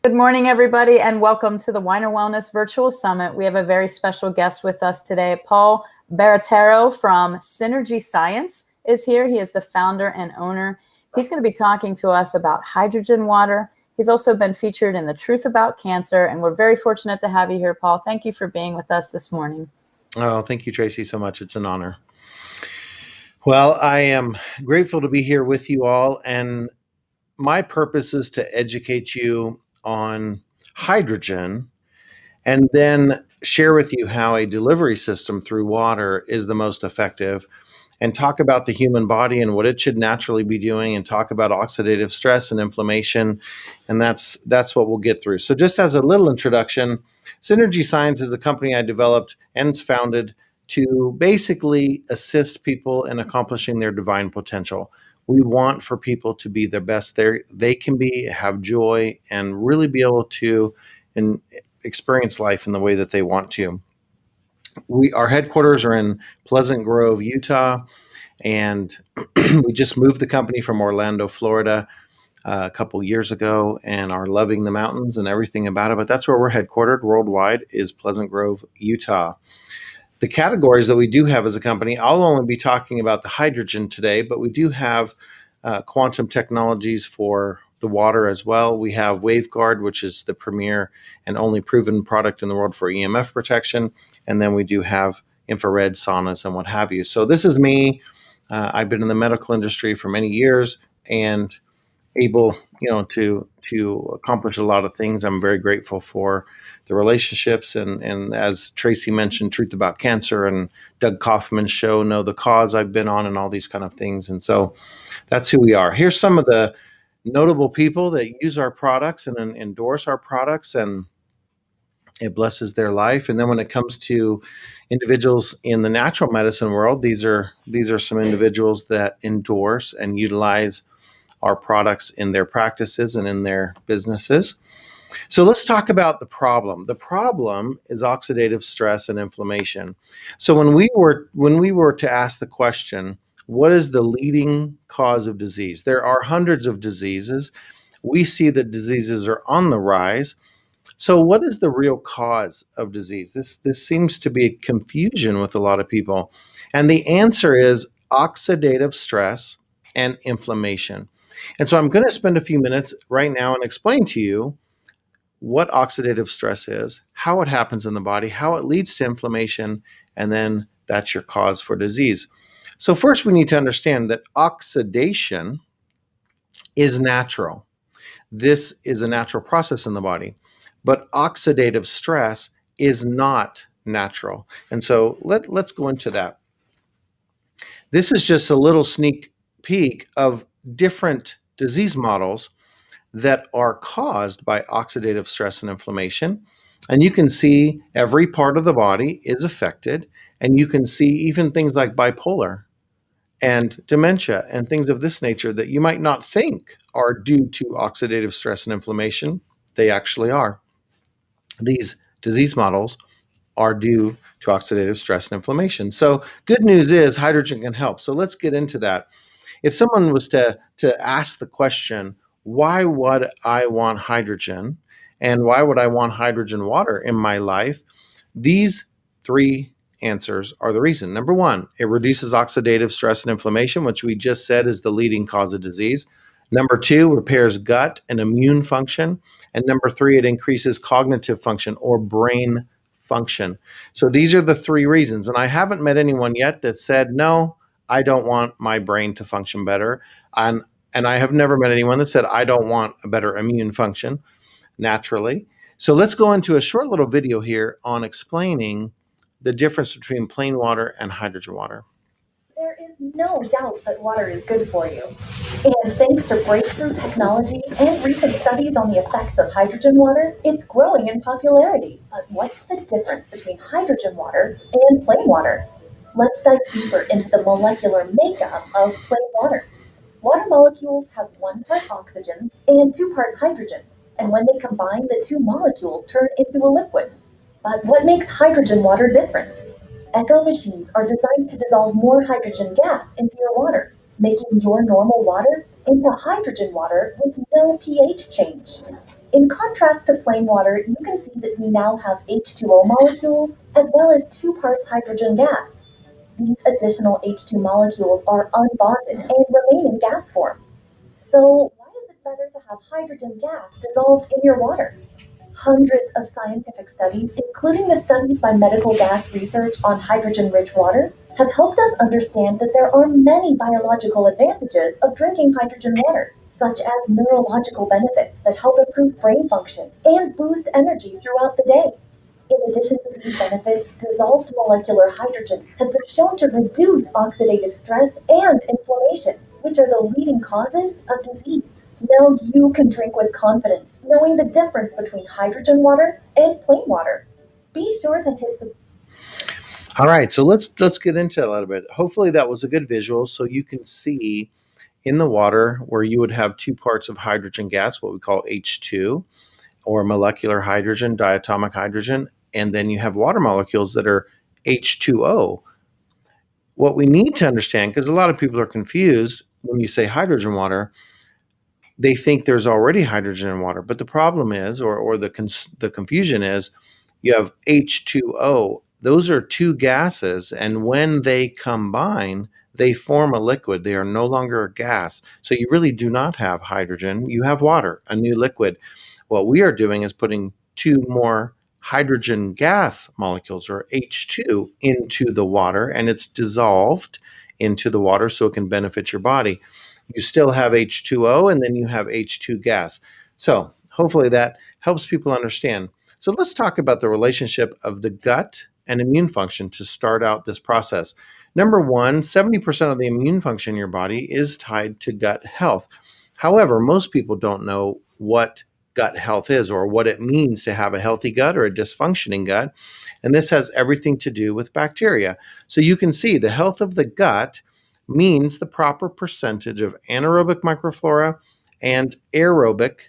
Good morning, everybody, and welcome to the Weiner Wellness Virtual Summit. We have a very special guest with us today. Paul Barattiero from Synergy Science is here. He is the founder and owner. He's going to be talking to us about hydrogen water. He's also been featured in The Truth About Cancer, and we're very fortunate to have you here, Paul. Thank you for being with us this morning. Oh, thank you, Tracy, so much. It's an honor. Well, I am grateful to be here with you all, and my purpose is to educate you on hydrogen and then share with you how a delivery system through water is the most effective, and talk about the human body and what it should naturally be doing, and talk about oxidative stress and inflammation. And that's what we'll get through. So just as a little introduction, Synergy Science is a company I developed and founded to basically assist people in accomplishing their divine potential. We want for people to be their best they can be, have joy, and really be able to experience life in the way that they want to. Our headquarters are in Pleasant Grove, Utah, and we just moved the company from Orlando, Florida, a couple years ago, and are loving the mountains and everything about it. But that's where we're headquartered worldwide, is Pleasant Grove, Utah. The categories that we do have as a company, I'll only be talking about the hydrogen today, but we do have quantum technologies for the water as well. We have WaveGuard, which is the premier and only proven product in the world for EMF protection. And then we do have infrared saunas and what have you. So this is me. I've been in the medical industry for many years and able, to accomplish a lot of things. I'm very grateful for the relationships and as Tracy mentioned, Truth About Cancer and Doug Kaufman's show, Know the Cause, I've been on, and all these kind of things. And so that's who we are. Here's some of the notable people that use our products and endorse our products, and it blesses their life. And then when it comes to individuals in the natural medicine world, these are some individuals that endorse and utilize our products in their practices and in their businesses. So let's talk about the problem. The problem is oxidative stress and inflammation. So when we were to ask the question, what is the leading cause of disease? There are hundreds of diseases. We see that diseases are on the rise. So what is the real cause of disease? This seems to be a confusion with a lot of people. And the answer is oxidative stress and inflammation. And so I'm going to spend a few minutes right now and explain to you what oxidative stress is, how it happens in the body, how it leads to inflammation, and then that's your cause for disease. So first we need to understand that oxidation is natural. This is a natural process in the body, but oxidative stress is not natural. And so let's go into that. This is just a little sneak peek of different disease models that are caused by oxidative stress and inflammation. And you can see every part of the body is affected. And you can see even things like bipolar and dementia and things of this nature that you might not think are due to oxidative stress and inflammation. They actually are. These disease models are due to oxidative stress and inflammation. So good news is hydrogen can help. So let's get into that. If someone was to ask the question, why would I want hydrogen, and why would I want hydrogen water in my life? These three answers are the reason. Number one, it reduces oxidative stress and inflammation, which we just said is the leading cause of disease. Number two, repairs gut and immune function. And number three, it increases cognitive function or brain function. So these are the three reasons. And I haven't met anyone yet that said, no, I don't want my brain to function better. And I have never met anyone that said, I don't want a better immune function naturally. So let's go into a short little video here on explaining the difference between plain water and hydrogen water. There is no doubt that water is good for you. And thanks to breakthrough technology and recent studies on the effects of hydrogen water, it's growing in popularity. But what's the difference between hydrogen water and plain water? Let's dive deeper into the molecular makeup of plain water. Water molecules have 1 part oxygen and 2 parts hydrogen. And when they combine, the 2 molecules turn into a liquid. But what makes hydrogen water different? Echo machines are designed to dissolve more hydrogen gas into your water, making your normal water into hydrogen water with no pH change. In contrast to plain water, you can see that we now have H2O molecules as well as 2 parts hydrogen gas. These additional H2 molecules are unbonded and remain in gas form. So, why is it better to have hydrogen gas dissolved in your water? Hundreds of scientific studies, including the studies by Medical Gas Research on hydrogen-rich water, have helped us understand that there are many biological advantages of drinking hydrogen water, such as neurological benefits that help improve brain function and boost energy throughout the day. In addition to these benefits, dissolved molecular hydrogen has been shown to reduce oxidative stress and inflammation, which are the leading causes of disease. Now you can drink with confidence, knowing the difference between hydrogen water and plain water. Be sure to hit subscribe. All right, so let's get into that a little bit. Hopefully that was a good visual so you can see in the water where you would have 2 parts of hydrogen gas, what we call H2, or molecular hydrogen, diatomic hydrogen, and then you have water molecules that are H2O. What we need to understand, because a lot of people are confused when you say hydrogen water, they think there's already hydrogen in water. But the problem is, or the confusion is, you have H2O. Those are 2 gases, and when they combine, they form a liquid. They are no longer a gas. So you really do not have hydrogen. You have water, a new liquid. What we are doing is putting 2 more hydrogen gas molecules, or H2, into the water, and it's dissolved into the water so it can benefit your body. You still have H2O, and then you have H2 gas. So hopefully that helps people understand. So let's talk about the relationship of the gut and immune function to start out this process. Number one, 70% of the immune function in your body is tied to gut health. However, most people don't know what gut health is or what it means to have a healthy gut or a dysfunctioning gut. And this has everything to do with bacteria. So you can see the health of the gut means the proper percentage of anaerobic microflora and aerobic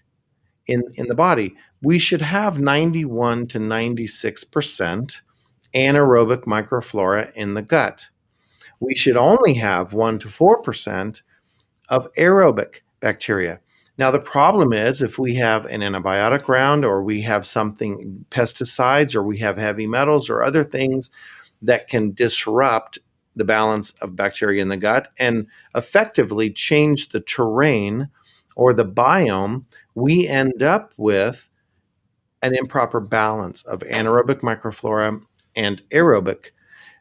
in the body. We should have 91 to 96% anaerobic microflora in the gut. We should only have 1 to 4% of aerobic bacteria. Now, the problem is if we have an antibiotic round or we have something, pesticides, or we have heavy metals or other things that can disrupt the balance of bacteria in the gut and effectively change the terrain or the biome, we end up with an improper balance of anaerobic microflora and aerobic.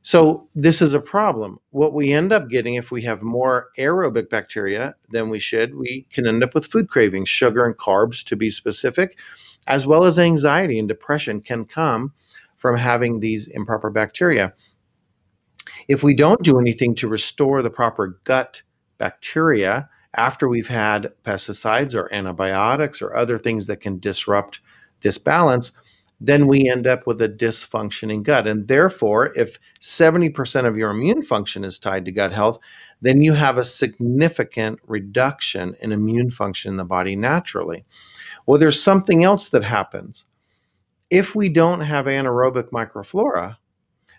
So this is a problem. What we end up getting if we have more aerobic bacteria than we should, we can end up with food cravings, sugar and carbs to be specific, as well as anxiety and depression can come from having these improper bacteria. If we don't do anything to restore the proper gut bacteria after we've had pesticides or antibiotics or other things that can disrupt this balance, then we end up with a dysfunctioning gut. And therefore, if 70% of your immune function is tied to gut health, then you have a significant reduction in immune function in the body naturally. Well, there's something else that happens. If we don't have anaerobic microflora,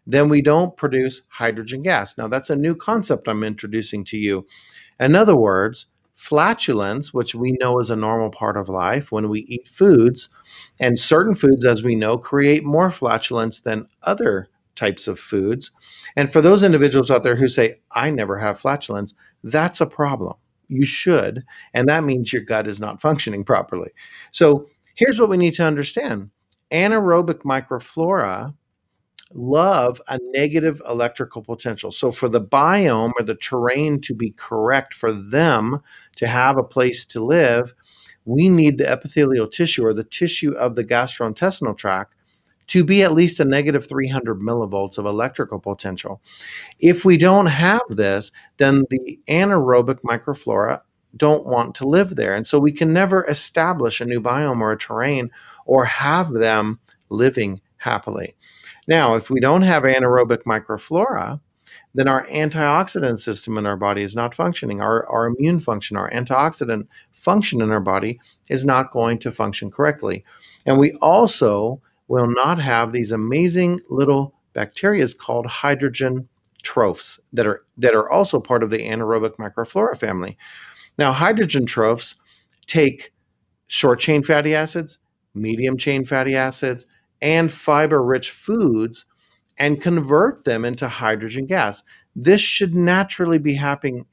then we don't produce hydrogen gas. Now, that's a new concept I'm introducing to you. In other words, flatulence, which we know is a normal part of life when we eat foods, and certain foods, as we know, create more flatulence than other types of foods. And for those individuals out there who say, I never have flatulence, that's a problem. You should, and that means your gut is not functioning properly. So here's what we need to understand. Anaerobic microflora love a negative electrical potential. So for the biome or the terrain to be correct for them to have a place to live, we need the epithelial tissue or the tissue of the gastrointestinal tract to be at least a negative 300 millivolts of electrical potential. If we don't have this, then the anaerobic microflora don't want to live there. And so we can never establish a new biome or a terrain or have them living happily. Now, if we don't have anaerobic microflora, then our antioxidant system in our body is not functioning. Our immune function, our antioxidant function in our body is not going to function correctly. And we also will not have these amazing little bacteria called hydrogen trophs that are also part of the anaerobic microflora family. Now, hydrogen trophs take short chain fatty acids, medium chain fatty acids, and fiber-rich foods and convert them into hydrogen gas. This should naturally be happening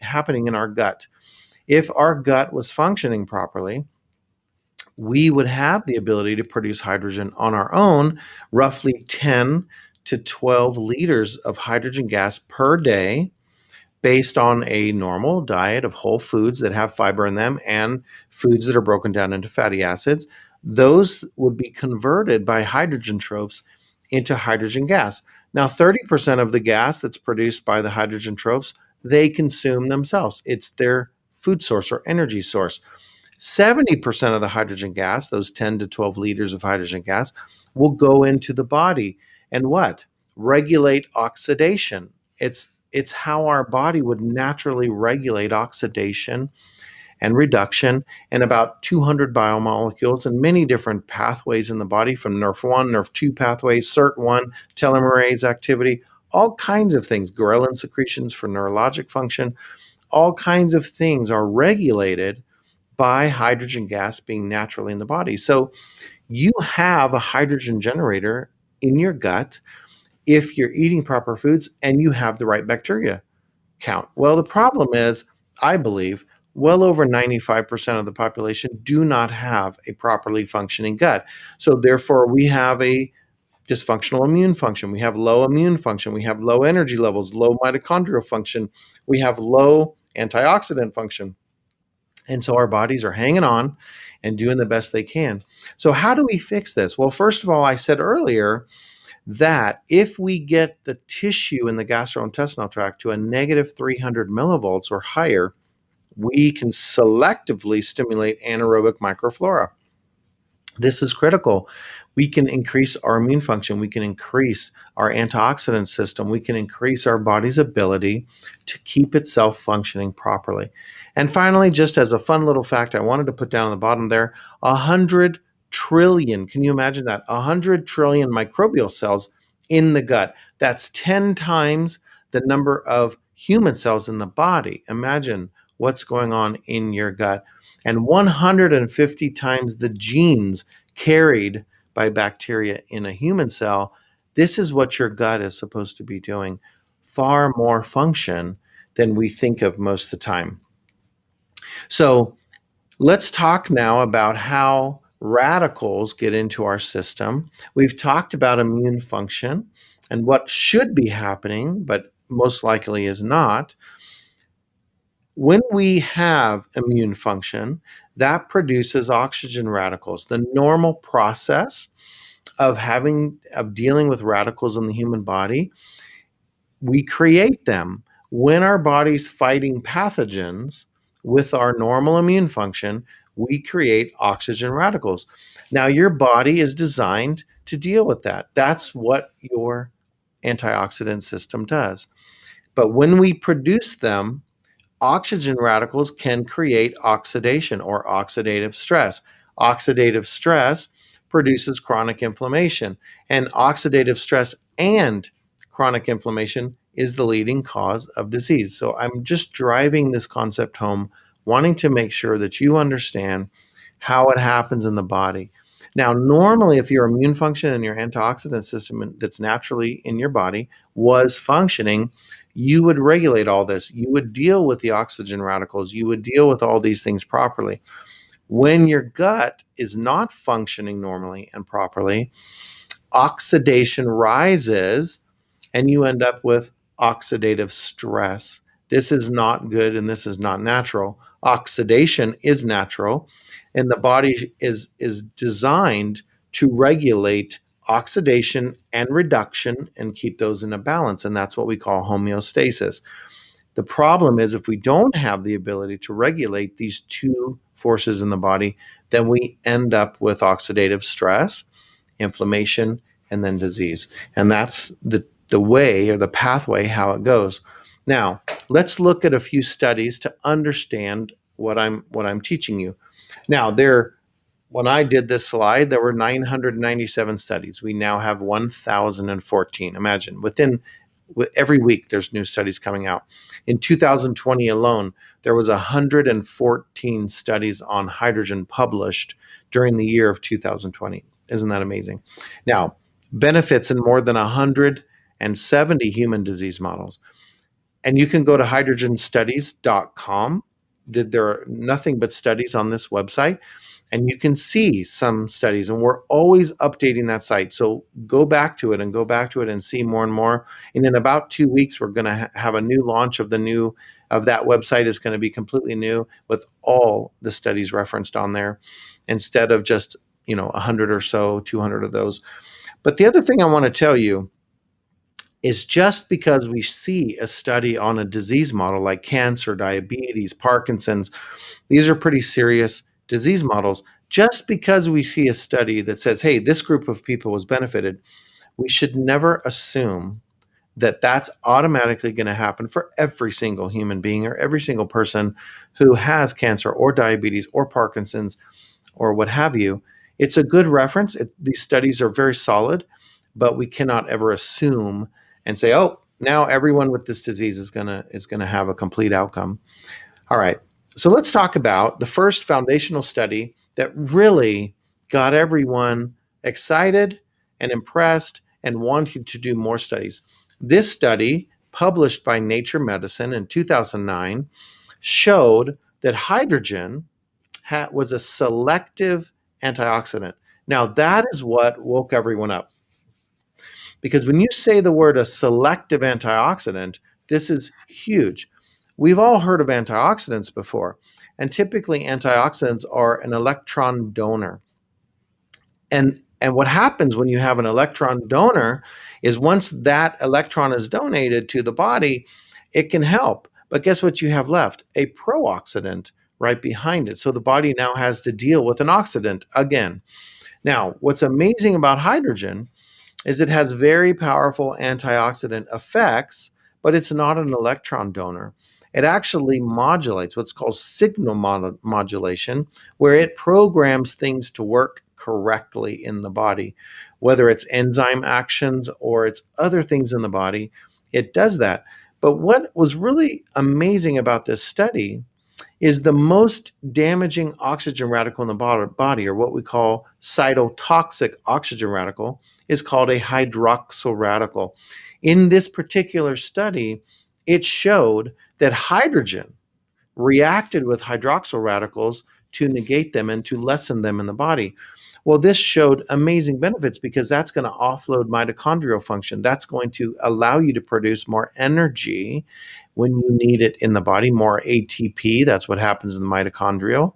in our gut. If our gut was functioning properly, we would have the ability to produce hydrogen on our own, roughly 10 to 12 liters of hydrogen gas per day, based on a normal diet of whole foods that have fiber in them and foods that are broken down into fatty acids. Those would be converted by hydrogen trophs into hydrogen gas. Now, 30% of the gas that's produced by the hydrogen trophs, they consume themselves. It's their food source or energy source. 70% of the hydrogen gas, those 10 to 12 liters of hydrogen gas, will go into the body and what? Regulate oxidation. It's how our body would naturally regulate oxidation and reduction, and about 200 biomolecules and many different pathways in the body, from NRF1, NRF2 pathways, SIRT1, telomerase activity, all kinds of things, ghrelin secretions for neurologic function, all kinds of things are regulated by hydrogen gas being naturally in the body. So you have a hydrogen generator in your gut if you're eating proper foods and you have the right bacteria count. Well, the problem is, I believe, well over 95% of the population do not have a properly functioning gut. So therefore, we have a dysfunctional immune function. We have low immune function. We have low energy levels, low mitochondrial function. We have low antioxidant function. And so our bodies are hanging on and doing the best they can. So how do we fix this? Well, first of all, I said earlier that if we get the tissue in the gastrointestinal tract to a negative 300 millivolts or higher, we can selectively stimulate anaerobic microflora. This is critical. We can increase our immune function. We can increase our antioxidant system. We can increase our body's ability to keep itself functioning properly. And finally, just as a fun little fact I wanted to put down on the bottom there, 100 trillion, can you imagine that? 100 trillion microbial cells in the gut. That's 10 times the number of human cells in the body. Imagine what's going on in your gut. And 150 times the genes carried by bacteria in a human cell. This is what your gut is supposed to be doing. Far more function than we think of most of the time. So let's talk now about how radicals get into our system. We've talked about immune function and what should be happening, but most likely is not. When we have immune function, that produces oxygen radicals. The normal process of dealing with radicals in the human body, we create them when our body's fighting pathogens. With our normal immune function, we create oxygen radicals. Now, your body is designed to deal with that. That's what your antioxidant system does. But when we produce them, oxygen radicals can create oxidation or oxidative stress. Oxidative stress produces chronic inflammation, and oxidative stress and chronic inflammation is the leading cause of disease. So I'm just driving this concept home, wanting to make sure that you understand how it happens in the body. Now, normally, if your immune function and your antioxidant system that's naturally in your body was functioning, you would regulate all this. You would deal with the oxygen radicals. You would deal with all these things properly. When your gut is not functioning normally and properly, oxidation rises and you end up with oxidative stress. This is not good and this is not natural. Oxidation is natural, and the body is designed to regulate oxidation and reduction and keep those in a balance, and that's what we call homeostasis. The problem is if we don't have the ability to regulate these two forces in the body, then we end up with oxidative stress, inflammation, and then disease. And that's the way or the pathway how it goes. Now, let's look at a few studies to understand what I'm teaching you. Now, when I did this slide, there were 997 studies. We now have 1,014. Imagine, within every week there's new studies coming out. In 2020 alone, there was 114 studies on hydrogen published during the year of 2020. Isn't that amazing? Now, benefits in more than 170 human disease models. And you can go to hydrogenstudies.com. There are nothing but studies on this website, and you can see some studies, and we're always updating that site. So go back to it and see more and more. And in about 2 weeks, we're going to have a new launch of that website. Is going to be completely new with all the studies referenced on there, instead of just 100 or so, 200 of those. But the other thing I want to tell you is, just because we see a study on a disease model like cancer, diabetes, Parkinson's, these are pretty serious disease models. Just because we see a study that says, hey, this group of people was benefited, we should never assume that that's automatically going to happen for every single human being or every single person who has cancer or diabetes or Parkinson's or what have you. It's a good reference. These studies are very solid, but we cannot ever assume and say, oh, now everyone with this disease is gonna have a complete outcome. All right, so let's talk about the first foundational study that really got everyone excited and impressed and wanting to do more studies. This study, published by Nature Medicine in 2009, showed that hydrogen was a selective antioxidant. Now, that is what woke everyone up. Because when you say the word a selective antioxidant, this is huge. We've all heard of antioxidants before, and typically antioxidants are an electron donor. And what happens when you have an electron donor is, once that electron is donated to the body, it can help. But guess what you have left? A pro-oxidant right behind it. So the body now has to deal with an oxidant again. Now, what's amazing about hydrogen is it has very powerful antioxidant effects, but it's not an electron donor. It actually modulates what's called signal modulation, where it programs things to work correctly in the body. Whether it's enzyme actions or it's other things in the body, it does that. But what was really amazing about this study is the most damaging oxygen radical in the body, or what we call cytotoxic oxygen radical, is called a hydroxyl radical. In this particular study, it showed that hydrogen reacted with hydroxyl radicals to negate them and to lessen them in the body. Well, this showed amazing benefits, because that's going to offload mitochondrial function. That's going to allow you to produce more energy when you need it in the body, more ATP. That's what happens in the mitochondrial.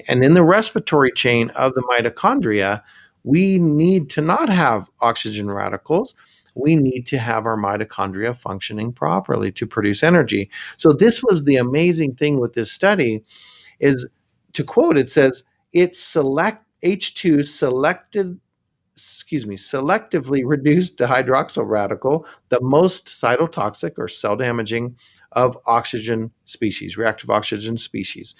And in the respiratory chain of the mitochondria, we need to not have oxygen radicals. We need to have our mitochondria functioning properly to produce energy. So this was the amazing thing with this study, is, to quote, it says, H2 selectively reduced the hydroxyl radical, the most cytotoxic or cell damaging of oxygen species, reactive oxygen species,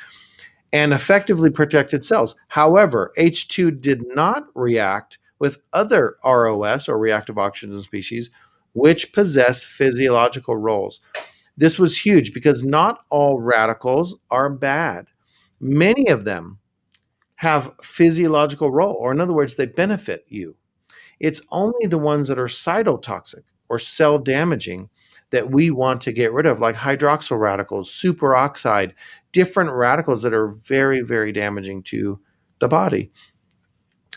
and effectively protected cells. However, H2 did not react with other ROS, or reactive oxygen species, which possess physiological roles. This was huge, because not all radicals are bad. Many of them have physiological role, or in other words, they benefit you. It's only the ones that are cytotoxic or cell damaging that we want to get rid of, like hydroxyl radicals, superoxide, different radicals that are very, very damaging to the body.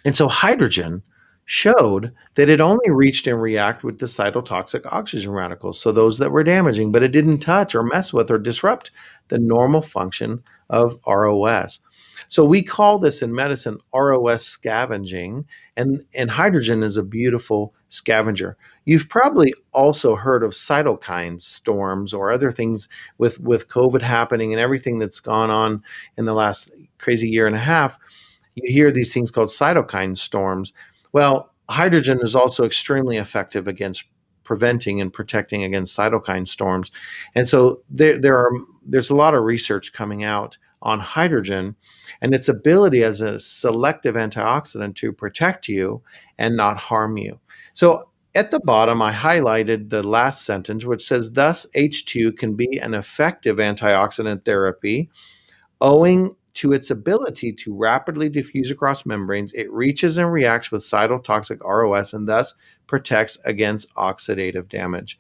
And so hydrogen showed that it only reached and react with the cytotoxic oxygen radicals, so those that were damaging, but it didn't touch or mess with or disrupt the normal function of ROS. So we call this in medicine ROS scavenging, and hydrogen is a beautiful scavenger. You've probably also heard of cytokine storms or other things with COVID happening and everything that's gone on in the last crazy year and a half. You hear these things called cytokine storms. Well, hydrogen is also extremely effective against preventing and protecting against cytokine storms. And so there's a lot of research coming out on hydrogen and its ability as a selective antioxidant to protect you and not harm you. So at the bottom, I highlighted the last sentence, which says, thus H2 can be an effective antioxidant therapy. Owing to its ability to rapidly diffuse across membranes, it reaches and reacts with cytotoxic ROS and thus protects against oxidative damage.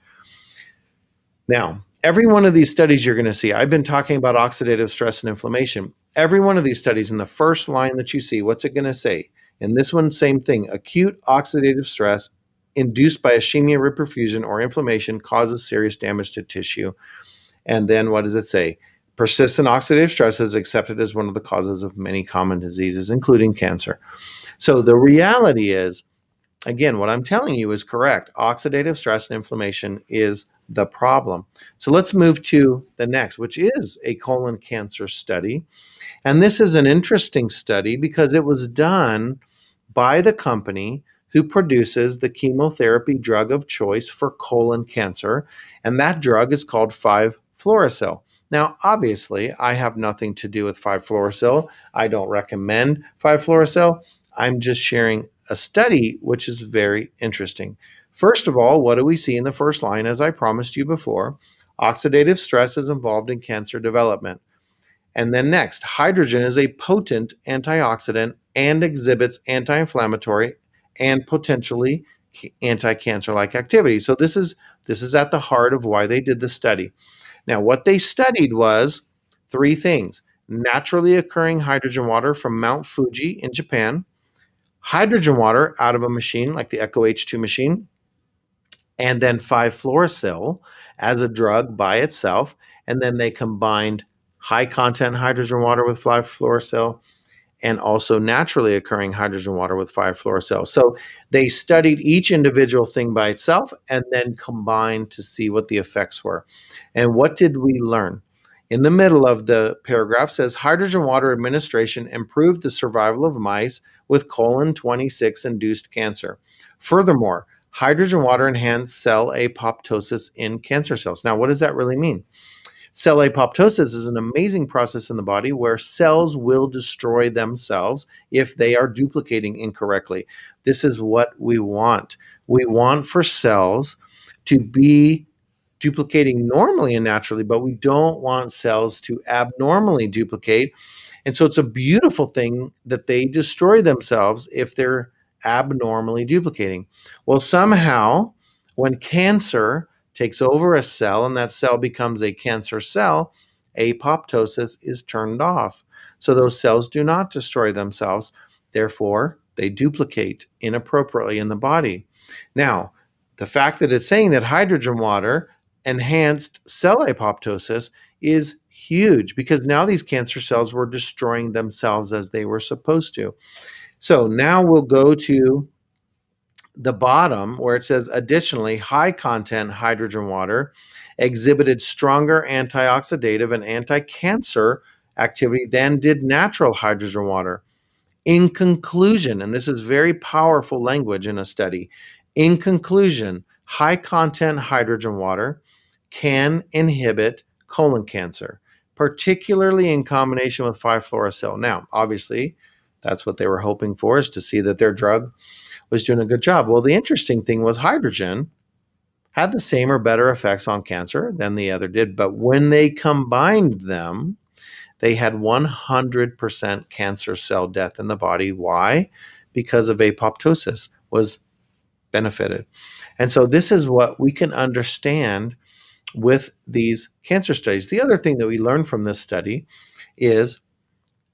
Now, every one of these studies you're going to see, I've been talking about oxidative stress and inflammation. Every one of these studies, in the first line that you see, what's it going to say? In this one, same thing. Acute oxidative stress induced by ischemia, reperfusion, or inflammation causes serious damage to tissue. And then what does it say? Persistent oxidative stress is accepted as one of the causes of many common diseases, including cancer. So the reality is, again, what I'm telling you is correct. Oxidative stress and inflammation is the problem. So let's move to the next, which is a colon cancer study. And this is an interesting study because it was done by the company who produces the chemotherapy drug of choice for colon cancer. And that drug is called 5-fluorouracil. Now, obviously, I have nothing to do with 5-fluorouracil. I don't recommend 5-fluorouracil. I'm just sharing a study which is very interesting. First of all, what do we see in the first line? As I promised you before, oxidative stress is involved in cancer development. And then next, hydrogen is a potent antioxidant and exhibits anti-inflammatory and potentially anti-cancer-like activity. So this is at the heart of why they did the study. Now, what they studied was three things: naturally occurring hydrogen water from Mount Fuji in Japan, hydrogen water out of a machine like the Echo H2 machine, and then 5-fluorouracil as a drug by itself. And then they combined high content hydrogen water with 5-fluorouracil and also naturally occurring hydrogen water with 5-fluorouracil. So they studied each individual thing by itself and then combined to see what the effects were. And what did we learn? In the middle of the paragraph says hydrogen water administration improved the survival of mice with colon 26 induced cancer. Furthermore, hydrogen water enhanced cell apoptosis in cancer cells. Now, what does that really mean? Cell apoptosis is an amazing process in the body where cells will destroy themselves if they are duplicating incorrectly. This is what we want. We want for cells to be duplicating normally and naturally, but we don't want cells to abnormally duplicate. And so it's a beautiful thing that they destroy themselves if they're abnormally duplicating. Well, somehow, when cancer takes over a cell and that cell becomes a cancer cell, apoptosis is turned off. So those cells do not destroy themselves. Therefore, they duplicate inappropriately in the body. Now, the fact that it's saying that hydrogen water enhanced cell apoptosis is huge because now these cancer cells were destroying themselves as they were supposed to. So now we'll go to the bottom where it says, additionally, high content hydrogen water exhibited stronger antioxidative and anti-cancer activity than did natural hydrogen water. In conclusion, and this is very powerful language in a study, in conclusion, high content hydrogen water can inhibit colon cancer, particularly in combination with 5-fluorouracil. Now, obviously, that's what they were hoping for, is to see that their drug was doing a good job. Well, the interesting thing was hydrogen had the same or better effects on cancer than the other did, but when they combined them, they had 100% cancer cell death in the body. Why? Because of apoptosis was benefited. And so this is what we can understand with these cancer studies. The other thing that we learned from this study is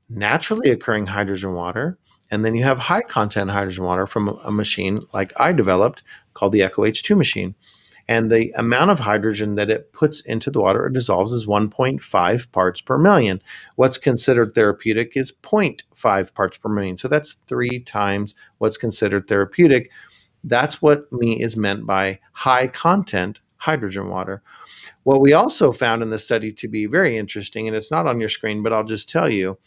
naturally occurring hydrogen water, and then you have high content hydrogen water from a machine like I developed called the Echo H2 machine. And the amount of hydrogen that it puts into the water it dissolves is 1.5 parts per million. What's considered therapeutic is 0.5 parts per million. So that's 3 times what's considered therapeutic. That's what is meant by high content hydrogen water. What we also found in the study to be very interesting, and it's not on your screen, but I'll just tell you,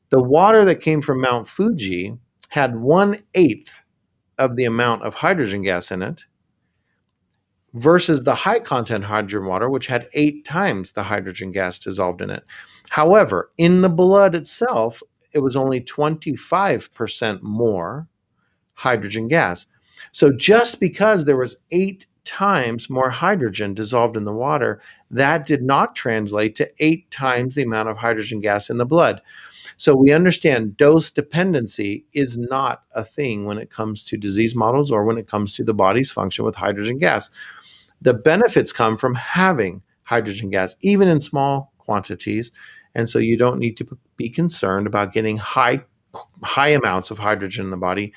the water that came from Mount Fuji had 1/8 of the amount of hydrogen gas in it versus the high content hydrogen water, which had 8 times the hydrogen gas dissolved in it. However, in the blood itself, it was only 25% more hydrogen gas. So just because there was 8 times more hydrogen dissolved in the water, that did not translate to 8 times the amount of hydrogen gas in the blood. So we understand dose dependency is not a thing when it comes to disease models or when it comes to the body's function with hydrogen gas. The benefits come from having hydrogen gas, even in small quantities. And so you don't need to be concerned about getting high amounts of hydrogen in the body.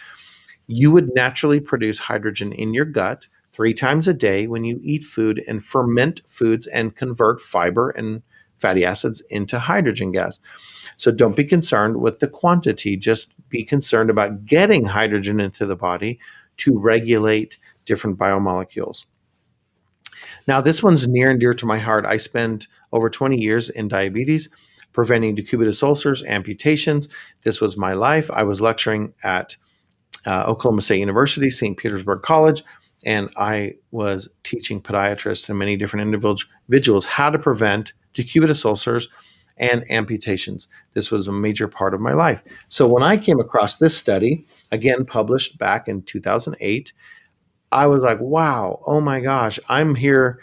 You would naturally produce hydrogen in your gut 3 times a day when you eat food and ferment foods and convert fiber and fatty acids into hydrogen gas. So don't be concerned with the quantity. Just be concerned about getting hydrogen into the body to regulate different biomolecules. Now, this one's near and dear to my heart. I spent over 20 years in diabetes, preventing decubitus ulcers, amputations. This was my life. I was lecturing at Oklahoma State University, St. Petersburg College, and I was teaching podiatrists and many different individuals how to prevent decubitus ulcers and amputations. This was a major part of my life. So when I came across this study, again published back in 2008, I was like, wow, oh my gosh, I'm here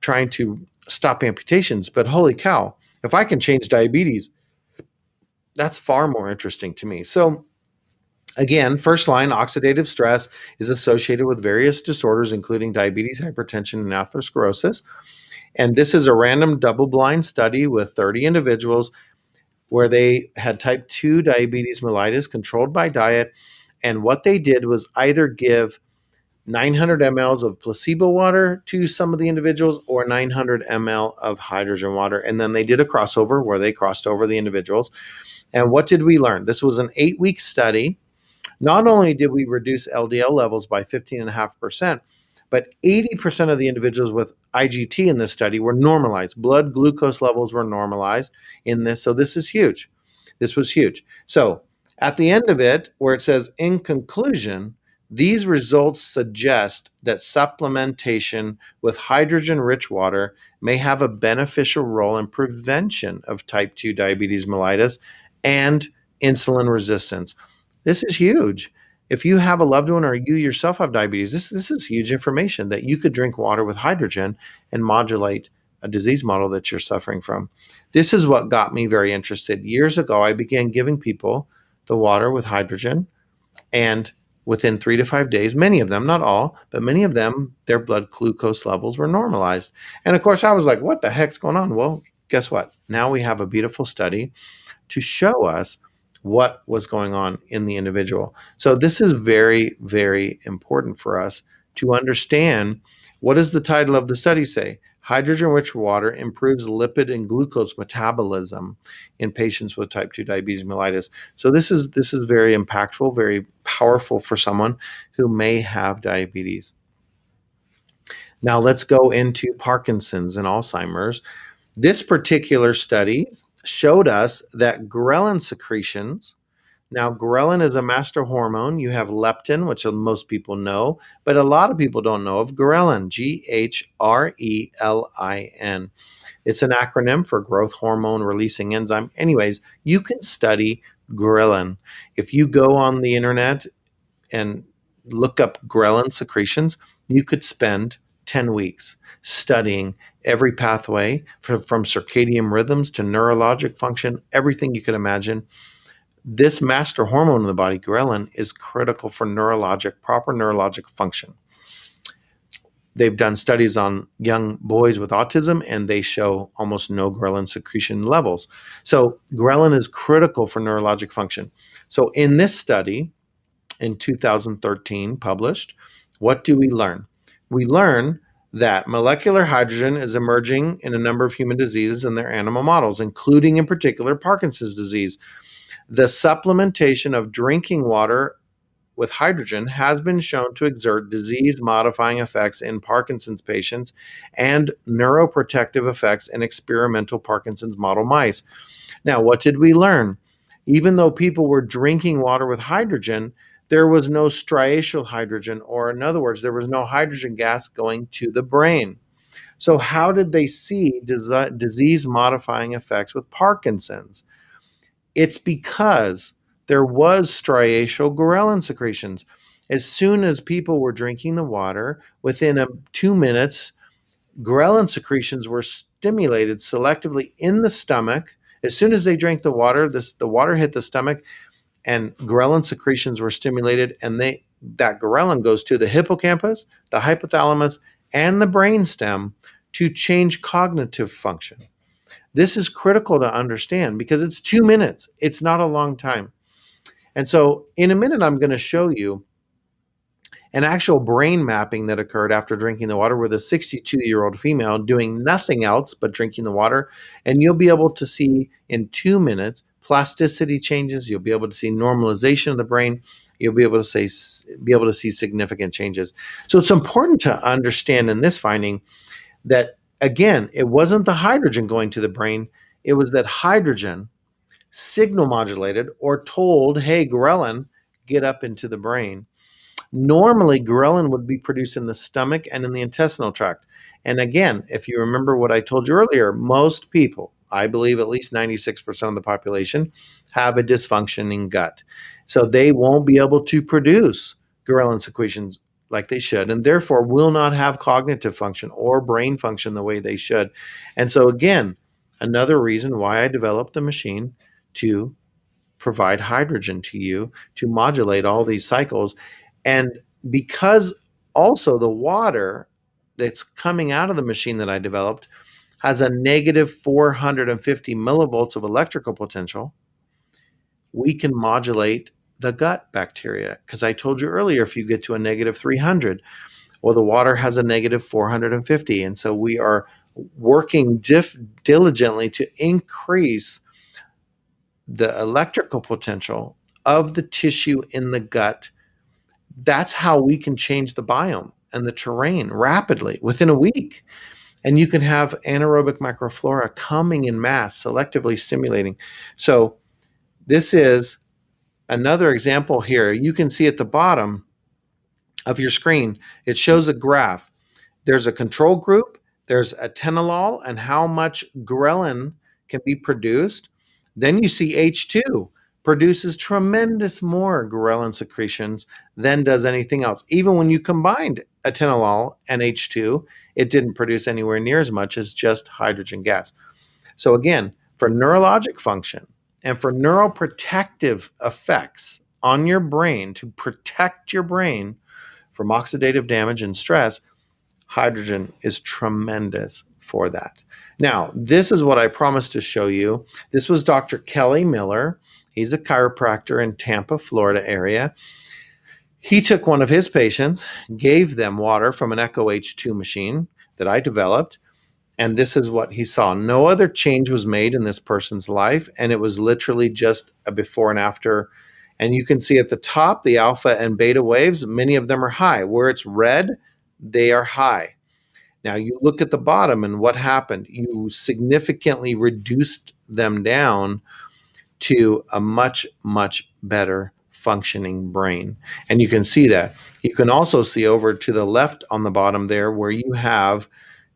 trying to stop amputations, but holy cow, if I can change diabetes, that's far more interesting to me. So again, first line, oxidative stress is associated with various disorders, including diabetes, hypertension, and atherosclerosis. And this is a random double-blind study with 30 individuals where they had type 2 diabetes mellitus controlled by diet. And what they did was either give 900 mLs of placebo water to some of the individuals or 900 ml of hydrogen water. And then they did a crossover where they crossed over the individuals. And what did we learn? This was an 8-week study. Not only did we reduce LDL levels by 15.5%, but 80% of the individuals with IGT in this study were normalized. Blood glucose levels were normalized in this. So this is huge. This was huge. So at the end of it, where it says, in conclusion, these results suggest that supplementation with hydrogen-rich water may have a beneficial role in prevention of type 2 diabetes mellitus and insulin resistance. This is huge. If you have a loved one or you yourself have diabetes, this is huge information that you could drink water with hydrogen and modulate a disease model that you're suffering from. This is what got me very interested. Years ago, I began giving people the water with hydrogen, and within 3 to 5 days, many of them, not all, but many of them, their blood glucose levels were normalized. And of course, I was like, what the heck's going on? Well, guess what? Now we have a beautiful study to show us what was going on in the individual. So this is very, very important for us to understand. What does the title of the study say? Hydrogen-rich water improves lipid and glucose metabolism in patients with type 2 diabetes mellitus. So this is very impactful, very powerful for someone who may have diabetes. Now let's go into Parkinson's and Alzheimer's. This particular study showed us that ghrelin secretions. Now, ghrelin is a master hormone. You have leptin, which most people know, but a lot of people don't know of ghrelin, G-H-R-E-L-I-N. It's an acronym for growth hormone releasing enzyme. Anyways, you can study ghrelin. If you go on the internet and look up ghrelin secretions, you could spend 10 weeks studying every pathway from circadian rhythms to neurologic function, everything you could imagine. This master hormone in the body, ghrelin, is critical for proper neurologic function. They've done studies on young boys with autism, and they show almost no ghrelin secretion levels. So ghrelin is critical for neurologic function. So in this study, in 2013 published, what do we learn? We learn that molecular hydrogen is emerging in a number of human diseases in their animal models, including in particular Parkinson's disease. The supplementation of drinking water with hydrogen has been shown to exert disease-modifying effects in Parkinson's patients and neuroprotective effects in experimental Parkinson's model mice. Now, what did we learn? Even though people were drinking water with hydrogen, there was no striatal hydrogen, or in other words, there was no hydrogen gas going to the brain. So how did they see disease-modifying effects with Parkinson's? It's because there was striatal ghrelin secretions. as soon as people were drinking the water, within 2 minutes, ghrelin secretions were stimulated selectively in the stomach. As soon as they drank the water, the water hit the stomach and ghrelin secretions were stimulated, and that ghrelin goes to the hippocampus, the hypothalamus, and the brainstem to change cognitive function. This is critical to understand because it's 2 minutes. It's not a long time. And so in a minute, I'm going to show you an actual brain mapping that occurred after drinking the water with a 62-year-old female doing nothing else but drinking the water. And you'll be able to see in 2 minutes plasticity changes. You'll be able to see normalization of the brain. You'll be able to see significant changes. So it's important to understand in this finding that, again, it wasn't the hydrogen going to the brain. It was that hydrogen signal modulated or told, hey, ghrelin, get up into the brain. Normally, ghrelin would be produced in the stomach and in the intestinal tract. And again, if you remember what I told you earlier, most people, I believe at least 96% of the population, have a dysfunctioning gut. So they won't be able to produce ghrelin secretions like they should, and therefore will not have cognitive function or brain function the way they should. And so again, another reason why I developed the machine to provide hydrogen to you to modulate all these cycles. And because also the water that's coming out of the machine that I developed has a negative 450 millivolts of electrical potential, we can modulate the gut bacteria. Because I told you earlier, if you get to a negative 300, well, the water has a negative 450. And so we are working diligently to increase the electrical potential of the tissue in the gut. That's how we can change the biome and the terrain rapidly within a week. And you can have anaerobic microflora coming in mass, selectively stimulating. So this is another example here. You can see at the bottom of your screen, it shows a graph. There's a control group, there's atenolol and how much ghrelin can be produced. Then you see H2 produces tremendous more ghrelin secretions than does anything else. Even when you combined atenolol and H2, it didn't produce anywhere near as much as just hydrogen gas. So again, for neurologic function and for neuroprotective effects on your brain, to protect your brain from oxidative damage and stress, hydrogen is tremendous for that. Now, this is what I promised to show you. This was Dr. Kelly Miller. He's a chiropractor in Tampa, Florida area. He took one of his patients, gave them water from an Echo H2 machine that I developed, and this is what he saw. No other change was made in this person's life, and it was literally just a before and after. And you can see at the top, the alpha and beta waves, many of them are high. Where it's red, they are high. Now you look at the bottom and what happened? You significantly reduced them down to a much, much better functioning brain. And you can see that. You can also see over to the left on the bottom there where you have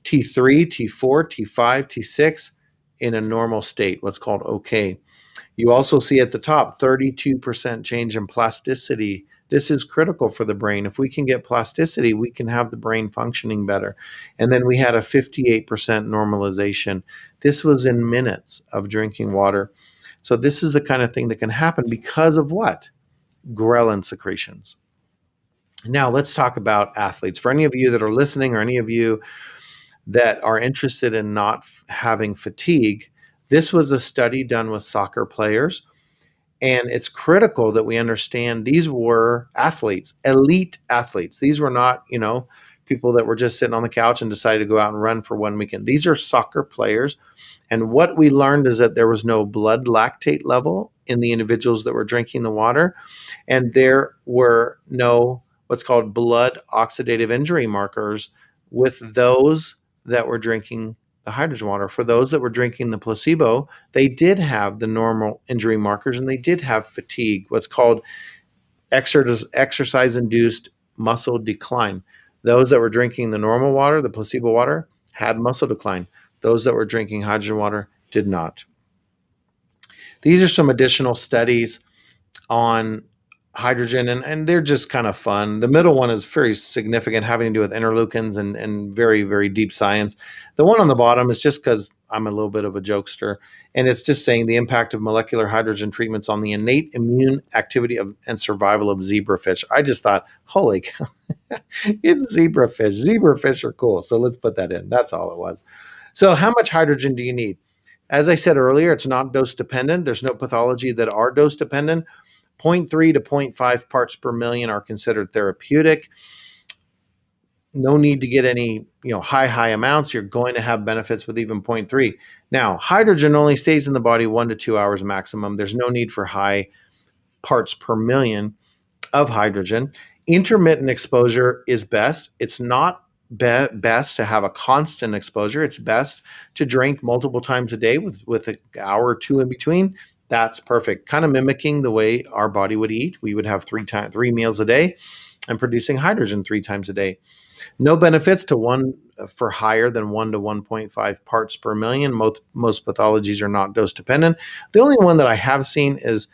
T3, T4, T5, T6 in a normal state, what's called OK. You also see at the top 32% change in plasticity. This is critical for the brain. If we can get plasticity, we can have the brain functioning better. And then we had a 58% normalization. This was in minutes of drinking water. So this is the kind of thing that can happen because of what? Ghrelin secretions. Now let's talk about athletes. For any of you that are listening or any of you that are interested in not having fatigue, this was a study done with soccer players. And it's critical that we understand these were athletes, elite athletes. These were not, people that were just sitting on the couch and decided to go out and run for one weekend. These are soccer players. And what we learned is that there was no blood lactate level in the individuals that were drinking the water. And there were no what's called blood oxidative injury markers with those that were drinking the hydrogen water. For those that were drinking the placebo, they did have the normal injury markers and they did have fatigue, what's called exercise-induced muscle decline. Those that were drinking the normal water, the placebo water, had muscle decline. Those that were drinking hydrogen water did not. These are some additional studies on hydrogen, and they're just kind of fun. The middle one is very significant, having to do with interleukins and very, very deep science. The one on the bottom is just because I'm a little bit of a jokester, and it's just saying the impact of molecular hydrogen treatments on the innate immune activity of and survival of zebrafish. I just thought, holy cow, it's zebrafish. Zebrafish are cool, so let's put that in. That's all it was. So how much hydrogen do you need? As I said earlier, it's not dose dependent. There's no pathology that are dose dependent. 0.3 to 0.5 parts per million are considered therapeutic. No need to get any, high amounts. You're going to have benefits with even 0.3. Now, hydrogen only stays in the body 1 to 2 hours maximum. There's no need for high parts per million of hydrogen. Intermittent exposure is best. It's not best to have a constant exposure. It's best to drink multiple times a day with an hour or two in between. That's perfect. Kind of mimicking the way our body would eat. We would have three meals a day and producing hydrogen 3 times a day. No benefits to one for higher than 1 to 1.5 parts per million. Most pathologies are not dose dependent. The only one that I have seen is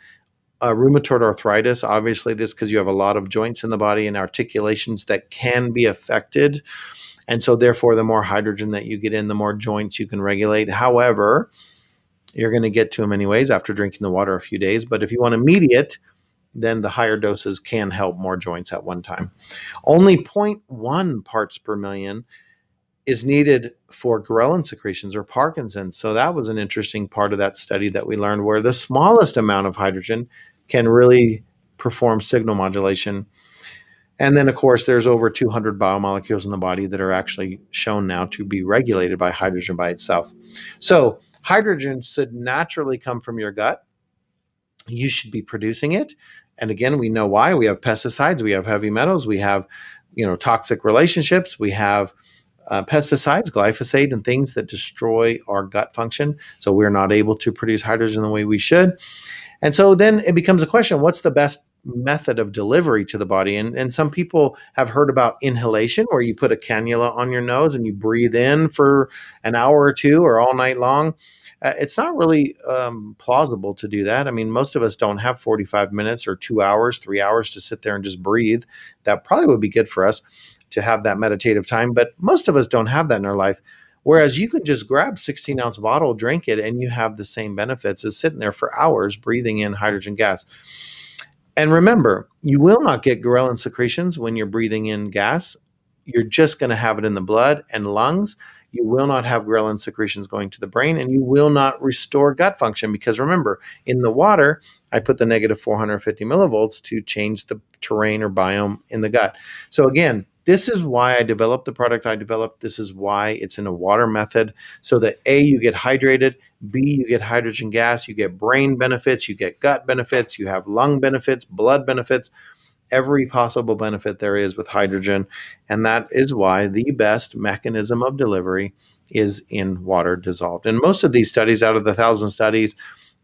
rheumatoid arthritis. Obviously, this because you have a lot of joints in the body and articulations that can be affected. And so therefore, the more hydrogen that you get in, the more joints you can regulate. However, you're going to get to them anyways after drinking the water a few days. But if you want immediate, then the higher doses can help more joints at one time. Only 0.1 parts per million is needed for ghrelin secretions or Parkinson's. So that was an interesting part of that study that we learned, where the smallest amount of hydrogen can really perform signal modulation. And then, of course, there's over 200 biomolecules in the body that are actually shown now to be regulated by hydrogen by itself. So hydrogen should naturally come from your gut. You should be producing it. And again, we know why. We have pesticides, we have heavy metals, we have, toxic relationships, we have pesticides, glyphosate, and things that destroy our gut function. So we're not able to produce hydrogen the way we should. And so then it becomes a question, what's the best method of delivery to the body? And some people have heard about inhalation, where you put a cannula on your nose and you breathe in for an hour or two or all night long. It's not really plausible to do that. I mean, most of us don't have 45 minutes or 2 hours, 3 hours to sit there and just breathe. That probably would be good for us to have that meditative time, but most of us don't have that in our life. Whereas you can just grab 16-ounce bottle, drink it, and you have the same benefits as sitting there for hours breathing in hydrogen gas. And remember, you will not get ghrelin secretions when you're breathing in gas. You're just going to have it in the blood and lungs. You will not have ghrelin secretions going to the brain, and you will not restore gut function, because remember, in the water, I put the negative 450 millivolts to change the terrain or biome in the gut. So again, this is why I developed the product I developed. This is why it's in a water method, so that A, you get hydrated, B, you get hydrogen gas, you get brain benefits, you get gut benefits, you have lung benefits, blood benefits, every possible benefit there is with hydrogen. And that is why the best mechanism of delivery is in water dissolved. And most of these studies, out of the 1,000 studies,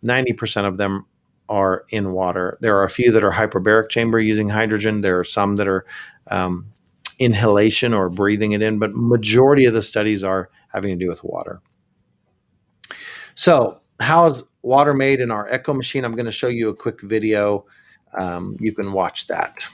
90% of them are in water. There are a few that are hyperbaric chamber using hydrogen. There are some that are inhalation or breathing it in, but majority of the studies are having to do with water. So how is water made in our Echo machine? I'm going to show you a quick video. You can watch that.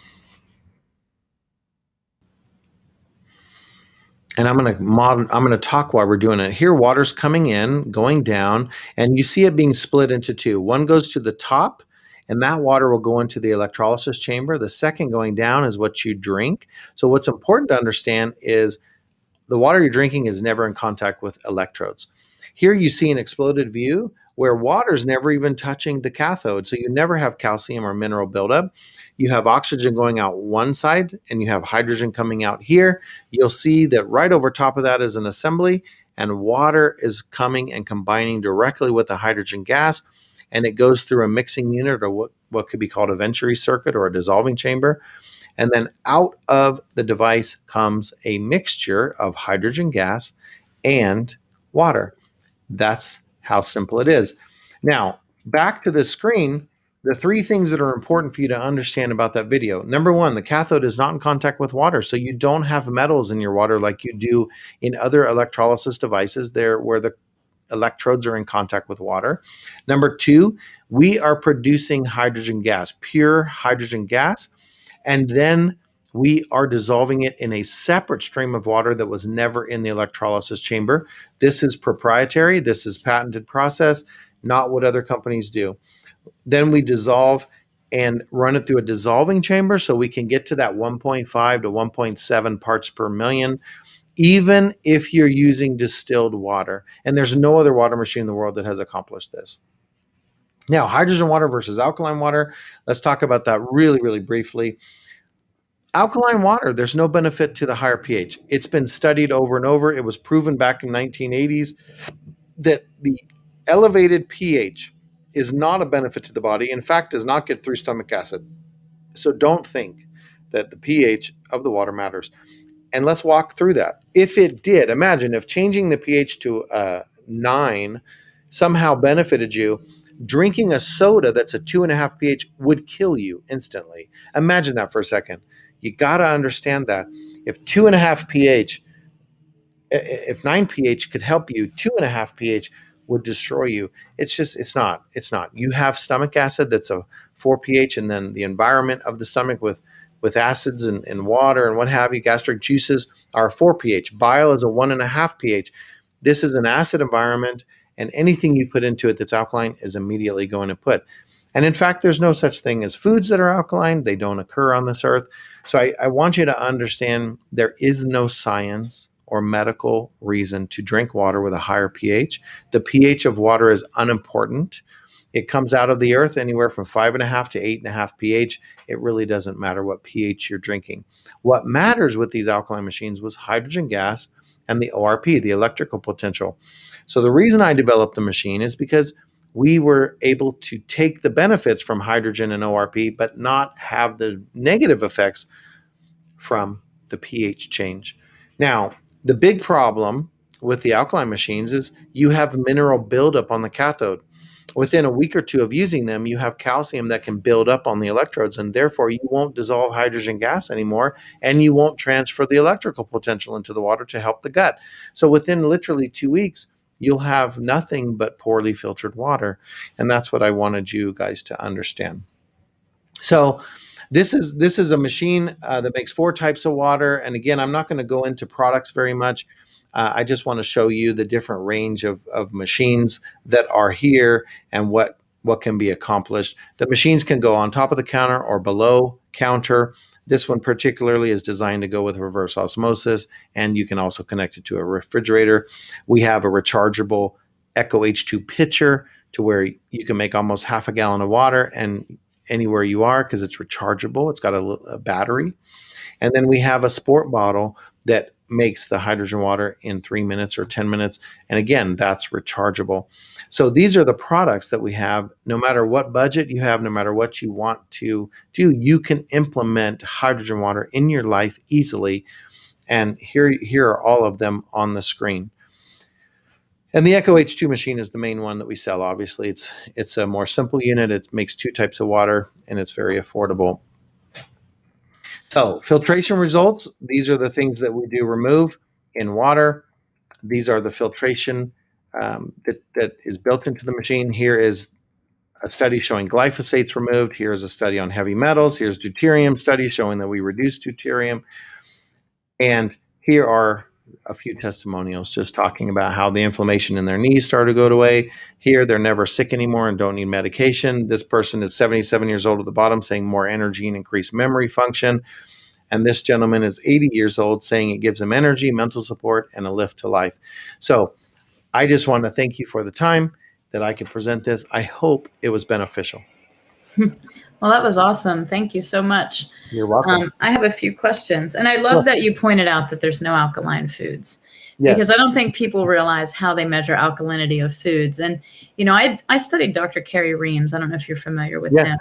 And I'm going to talk while we're doing it. Here, water's coming in, going down, and you see it being split into two. One goes to the top, and that water will go into the electrolysis chamber. The second going down is what you drink. So what's important to understand is the water you're drinking is never in contact with electrodes. Here you see an exploded view where water is never even touching the cathode. So you never have calcium or mineral buildup. You have oxygen going out one side and you have hydrogen coming out here. You'll see that right over top of that is an assembly, and water is coming and combining directly with the hydrogen gas, and it goes through a mixing unit, or what could be called a Venturi circuit or a dissolving chamber. And then out of the device comes a mixture of hydrogen gas and water. That's how simple it is. Now, back to the screen, the three things that are important for you to understand about that video. Number one, the cathode is not in contact with water, so you don't have metals in your water like you do in other electrolysis devices there, where the electrodes are in contact with water. Number two, we are producing hydrogen gas, pure hydrogen gas, and then we are dissolving it in a separate stream of water that was never in the electrolysis chamber. This is proprietary. This is patented process, not what other companies do. Then we dissolve and run it through a dissolving chamber so we can get to that 1.5 to 1.7 parts per million, even if you're using distilled water. And there's no other water machine in the world that has accomplished this. Now, hydrogen water versus alkaline water. Let's talk about that really, really briefly. Alkaline water, there's no benefit to the higher pH. It's been studied over and over. It was proven back in 1980s that the elevated pH is not a benefit to the body. In fact, does not get through stomach acid. So don't think that the pH of the water matters. And let's walk through that. If it did, imagine if changing the pH to 9 somehow benefited you, drinking a soda that's a 2.5 pH would kill you instantly. Imagine that for a second. You got to understand that. If 2.5 pH, if 9 pH could help you, 2.5 pH would destroy you. It's not. You have stomach acid that's a 4 pH, and then the environment of the stomach with acids and water and what have you, gastric juices are 4 pH. Bile is a 1.5 pH. This is an acid environment, and anything you put into it that's alkaline is immediately going to put. And in fact, there's no such thing as foods that are alkaline. They don't occur on this earth. So I want you to understand there is no science or medical reason to drink water with a higher pH. The pH of water is unimportant. It comes out of the earth anywhere from 5.5 to 8.5 pH. It really doesn't matter what pH you're drinking. What matters with these alkaline machines was hydrogen gas and the ORP, the electrical potential. So the reason I developed the machine is because we were able to take the benefits from hydrogen and ORP, but not have the negative effects from the pH change. Now, the big problem with the alkaline machines is you have mineral buildup on the cathode. Within a week or two of using them, you have calcium that can build up on the electrodes, and therefore you won't dissolve hydrogen gas anymore, and you won't transfer the electrical potential into the water to help the gut. So within literally 2 weeks, you'll have nothing but poorly filtered water, and that's what I wanted you guys to understand. So this is a machine that makes 4 types of water, and again, I'm not going to go into products very much. I just want to show you the different range of machines that are here and what can be accomplished. The machines can go on top of the counter or below counter. This one particularly is designed to go with reverse osmosis, and you can also connect it to a refrigerator. We have a rechargeable Echo H2 pitcher to where you can make almost half a gallon of water and anywhere you are because it's rechargeable. It's got a battery. And then we have a sport bottle that makes the hydrogen water in 3 minutes or 10 minutes. And again, that's rechargeable. So these are the products that we have. No matter what budget you have, no matter what you want to do, you can implement hydrogen water in your life easily. And here are all of them on the screen. And the Echo H2 machine is the main one that we sell. Obviously, it's a more simple unit. It makes 2 types of water, and it's very affordable. So filtration results, these are the things that we do remove in water. These are the filtration that is built into the machine. Here is a study showing glyphosate's removed. Here's a study on heavy metals. Here's deuterium study showing that we reduce deuterium. And here are a few testimonials just talking about how the inflammation in their knees started to go away. Here, they're never sick anymore and don't need medication. This person is 77 years old at the bottom saying more energy and increased memory function. And this gentleman is 80 years old saying it gives him energy, mental support, and a lift to life. So I just want to thank you for the time that I could present this. I hope it was beneficial. Well, that was awesome. Thank you so much. You're welcome. I have a few questions. And I love that you pointed out that there's no alkaline foods. Yes. Because I don't think people realize how they measure alkalinity of foods. And, you know, I studied Dr. Kerry Reams. I don't know if you're familiar with him.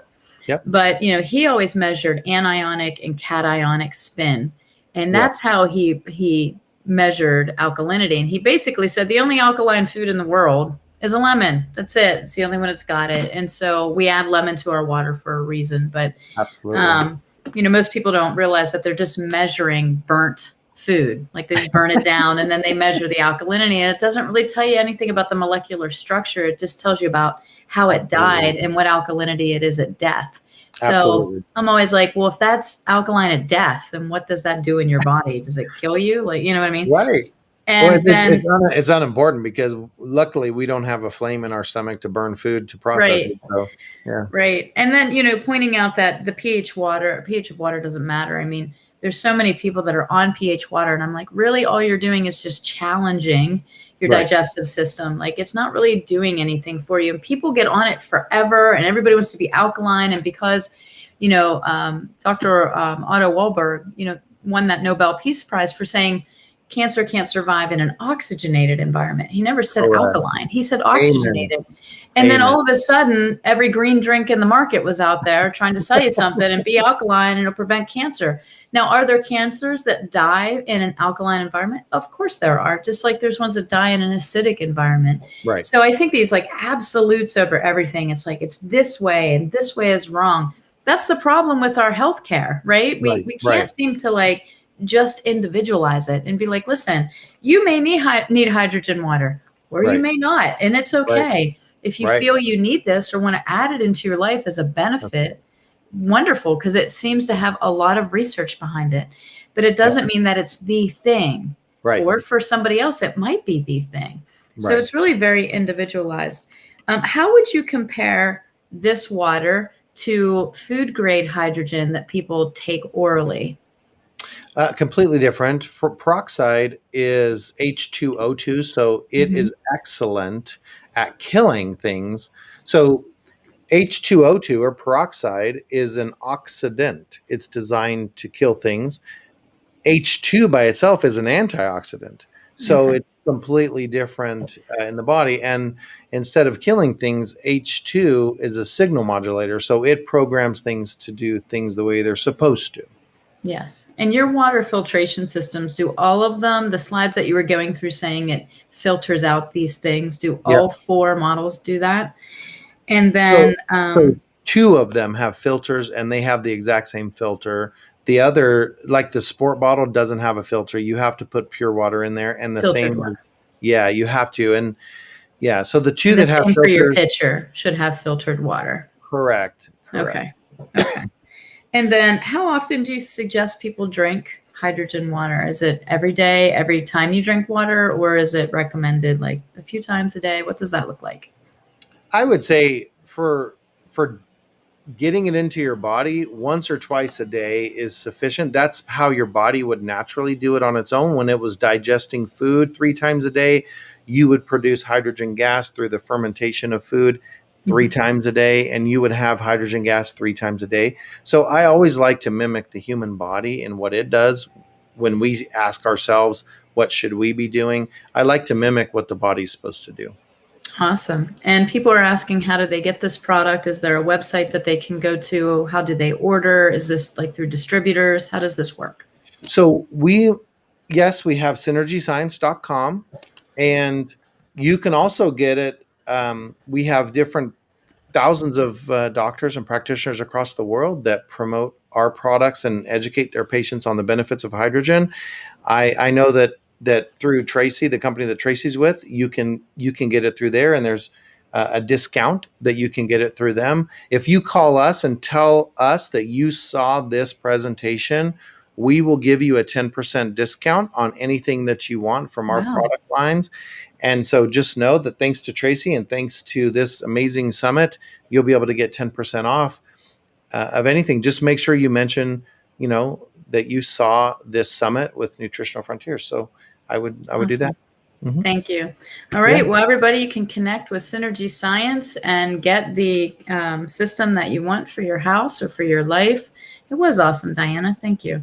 Yep. But, you know, he always measured anionic and cationic spin. And that's how he measured alkalinity. And he basically said the only alkaline food in the world is a lemon. That's it. It's the only one that's got it. And so we add lemon to our water for a reason. But, absolutely. You know, most people don't realize that they're just measuring burnt food. Like they just burn it down and then they measure the alkalinity, and it doesn't really tell you anything about the molecular structure. It just tells you about how it died and what alkalinity it is at death. So Absolutely. I'm always like, well, if that's alkaline at death, then what does that do in your body? Does it kill you? Like, you know what I mean? Right. And then, it's unimportant because luckily we don't have a flame in our stomach to burn food to process right. it. So, yeah. Right. And then, pointing out that the pH of water doesn't matter. I mean, there's so many people that are on pH water, and I'm like, really, all you're doing is just challenging your Right. digestive system. Like, it's not really doing anything for you. And people get on it forever, and everybody wants to be alkaline. And because, Dr. Otto Warburg, won that Nobel Peace Prize for saying cancer can't survive in an oxygenated environment. He never said alkaline. He said oxygenated. And then all of a sudden, every green drink in the market was out there trying to sell you something and be alkaline and it'll prevent cancer. Now, are there cancers that die in an alkaline environment? Of course there are, just like there's ones that die in an acidic environment. Right. So I think these like absolutes over everything. It's like, it's this way and this way is wrong. That's the problem with our healthcare, right? We can't seem to like just individualize it and be like, listen, you may need hydrogen water or you may not. And it's okay. Right. If you feel you need this or want to add it into your life as a benefit, wonderful, because it seems to have a lot of research behind it. But it doesn't mean that it's the thing. Right. Or for somebody else, it might be the thing. So it's really very individualized. How would you compare this water to food grade hydrogen that people take orally? Completely different. Peroxide is H2O2, so it is excellent at killing things. So H2O2 or peroxide is an oxidant. It's designed to kill things. H2 by itself is an antioxidant. So it's completely different in the body. And instead of killing things, H2 is a signal modulator. So it programs things to do things the way they're supposed to. Yes. And your water filtration systems, do all of them, the slides that you were going through saying it filters out these things, do all 4 models do that? And then so 2 of them have filters and they have the exact same filter. The other, like the sport bottle, doesn't have a filter. You have to put pure water in there, and the filtered same water. Yeah, you have to. And so the 2 that have filters, for your pitcher should have filtered water. Correct. Okay. And then how often do you suggest people drink hydrogen water? Is it every day, every time you drink water, or is it recommended like a few times a day? What does that look like? I would say for getting it into your body, once or twice a day is sufficient. That's how your body would naturally do it on its own. When it was digesting food 3 times a day, you would produce hydrogen gas through the fermentation of food 3 times a day, and you would have hydrogen gas 3 times a day. So I always like to mimic the human body and what it does when we ask ourselves, what should we be doing? I like to mimic what the body's supposed to do. Awesome. And people are asking, how do they get this product? Is there a website that they can go to? How do they order? Is this like through distributors? How does this work? So we have synergyscience.com, and you can also get it. We have different thousands of doctors and practitioners across the world that promote our products and educate their patients on the benefits of hydrogen. I know that through Tracy, the company that Tracy's with, you can get it through there, and there's a discount that you can get it through them. If you call us and tell us that you saw this presentation, we will give you a 10% discount on anything that you want from our product lines. And so just know that thanks to Tracy and thanks to this amazing summit, you'll be able to get 10% off of anything. Just make sure you mention, that you saw this summit with Nutritional Frontiers. So I would do that. Mm-hmm. Thank you. All right. Well, everybody, you can connect with Synergy Science and get the system that you want for your house or for your life. It was awesome, Diana. Thank you.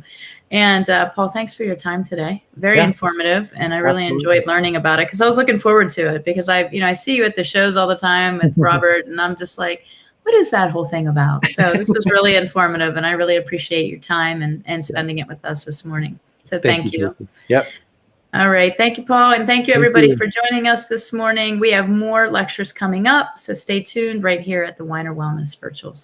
And Paul, thanks for your time today. Very informative. And I really enjoyed learning about it because I was looking forward to it because I see you at the shows all the time with Robert, and I'm just like, what is that whole thing about? So this was really informative, and I really appreciate your time and spending it with us this morning. So thank you. Yep. All right. Thank you, Paul. And thank you, everybody, for joining us this morning. We have more lectures coming up, so stay tuned right here at the Weiner Wellness Virtual Summit.